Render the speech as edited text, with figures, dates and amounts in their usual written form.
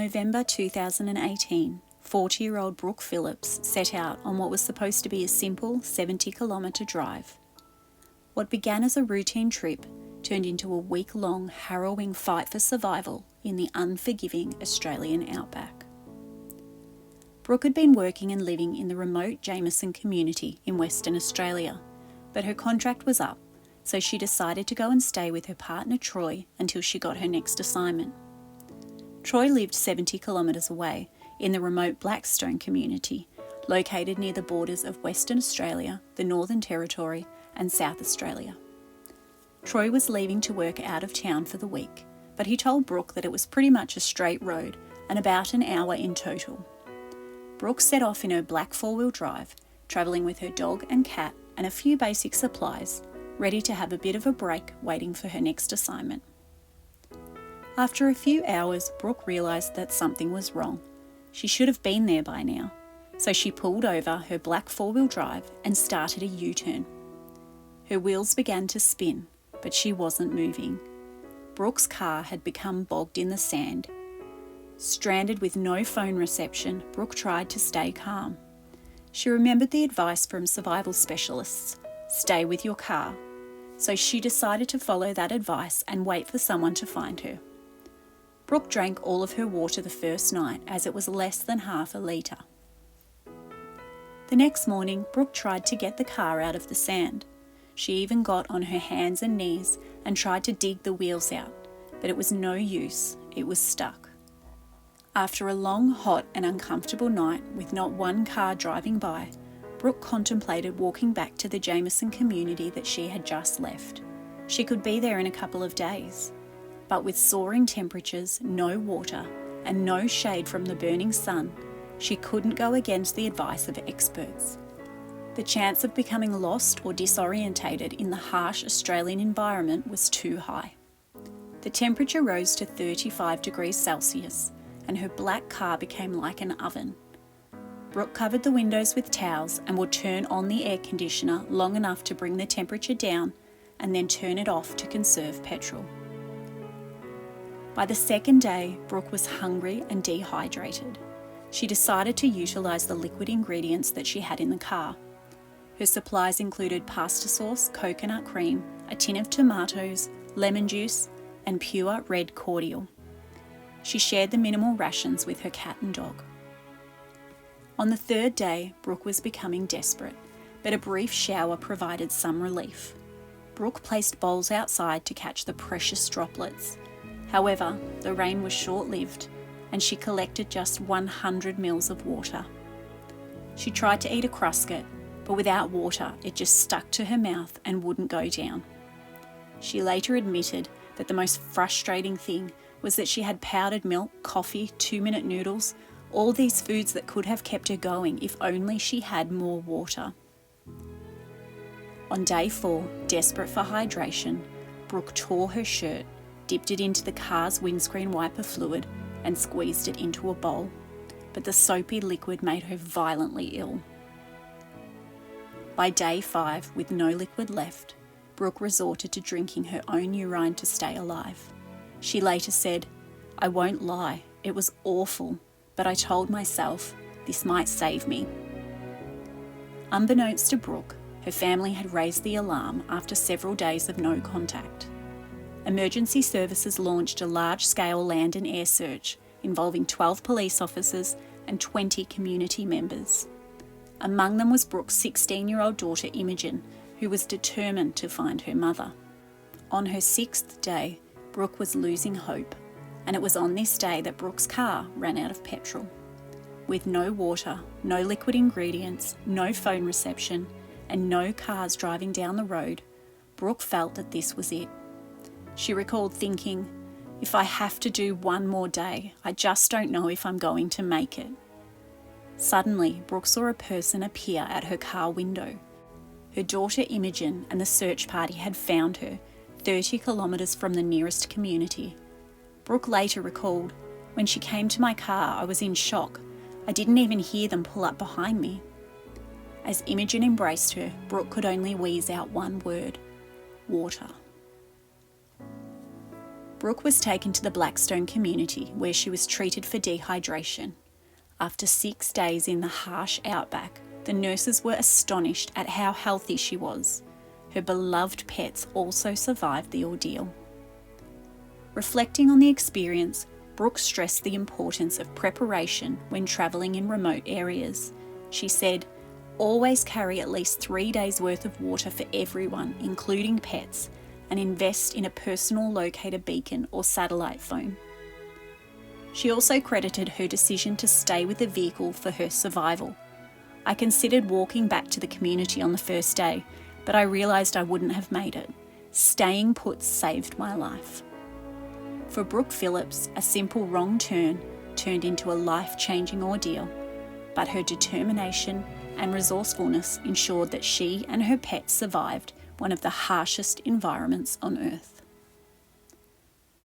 November 2018, 40-year-old Brooke Phillips set out on what was supposed to be a simple 70-kilometre drive. What began as a routine trip turned into a week-long harrowing fight for survival in the unforgiving Australian outback. Brooke had been working and living in the remote Jameson community in Western Australia, but her contract was up, so she decided to go and stay with her partner Troy until she got her next assignment. Troy lived 70 kilometres away in the remote Blackstone community, located near the borders of Western Australia, the Northern Territory and South Australia. Troy was leaving to work out of town for the week, but he told Brooke that it was pretty much a straight road and about an hour in total. Brooke set off in her black four-wheel drive, travelling with her dog and cat and a few basic supplies, ready to have a bit of a break waiting for her next assignment. After a few hours, Brooke realised that something was wrong. She should have been there by now, so she pulled over her black four-wheel drive and started a U-turn. Her wheels began to spin, but she wasn't moving. Brooke's car had become bogged in the sand. Stranded with no phone reception, Brooke tried to stay calm. She remembered the advice from survival specialists: stay with your car. So she decided to follow that advice and wait for someone to find her. Brooke drank all of her water the first night, as it was less than half a litre. The next morning, Brooke tried to get the car out of the sand. She even got on her hands and knees and tried to dig the wheels out, but it was no use. It was stuck. After a long, hot and uncomfortable night with not one car driving by, Brooke contemplated walking back to the Jameson community that she had just left. She could be there in a couple of days. But with soaring temperatures, no water, and no shade from the burning sun, she couldn't go against the advice of experts. The chance of becoming lost or disorientated in the harsh Australian environment was too high. The temperature rose to 35 degrees Celsius, and her black car became like an oven. Brooke covered the windows with towels and would turn on the air conditioner long enough to bring the temperature down and then turn it off to conserve petrol. By the second day, Brooke was hungry and dehydrated. She decided to utilise the liquid ingredients that she had in the car. Her supplies included pasta sauce, coconut cream, a tin of tomatoes, lemon juice, and pure red cordial. She shared the minimal rations with her cat and dog. On the third day, Brooke was becoming desperate, but a brief shower provided some relief. Brooke placed bowls outside to catch the precious droplets. However, the rain was short-lived, and she collected just 100 mils of water. She tried to eat a crusket, but without water, it just stuck to her mouth and wouldn't go down. She later admitted that the most frustrating thing was that she had powdered milk, coffee, 2-minute noodles, all these foods that could have kept her going if only she had more water. On day 4, desperate for hydration, Brooke tore her shirt, dipped it into the car's windscreen wiper fluid and squeezed it into a bowl, but the soapy liquid made her violently ill. By day 5, with no liquid left, Brooke resorted to drinking her own urine to stay alive. She later said, "I won't lie, it was awful, but I told myself this might save me." Unbeknownst to Brooke, her family had raised the alarm after several days of no contact. Emergency services launched a large-scale land and air search involving 12 police officers and 20 community members. Among them was Brooke's 16-year-old daughter Imogen, who was determined to find her mother. On her 6th day, Brooke was losing hope, and it was on this day that Brooke's car ran out of petrol. With no water, no liquid ingredients, no phone reception, and no cars driving down the road, Brooke felt that this was it. She recalled thinking, "If I have to do one more day, I just don't know if I'm going to make it." Suddenly, Brooke saw a person appear at her car window. Her daughter Imogen and the search party had found her 30 kilometres from the nearest community. Brooke later recalled, "When she came to my car, I was in shock. I didn't even hear them pull up behind me." As Imogen embraced her, Brooke could only wheeze out one word: water. Brooke was taken to the Blackstone community where she was treated for dehydration. After 6 days in the harsh outback, the nurses were astonished at how healthy she was. Her beloved pets also survived the ordeal. Reflecting on the experience, Brooke stressed the importance of preparation when travelling in remote areas. She said, "Always carry at least 3 days' worth of water for everyone, including pets, and invest in a personal locator beacon or satellite phone." She also credited her decision to stay with the vehicle for her survival. "I considered walking back to the community on the first day, but I realised I wouldn't have made it. Staying put saved my life." For Brooke Phillips, a simple wrong turn turned into a life-changing ordeal, but her determination and resourcefulness ensured that she and her pets survived one of the harshest environments on Earth.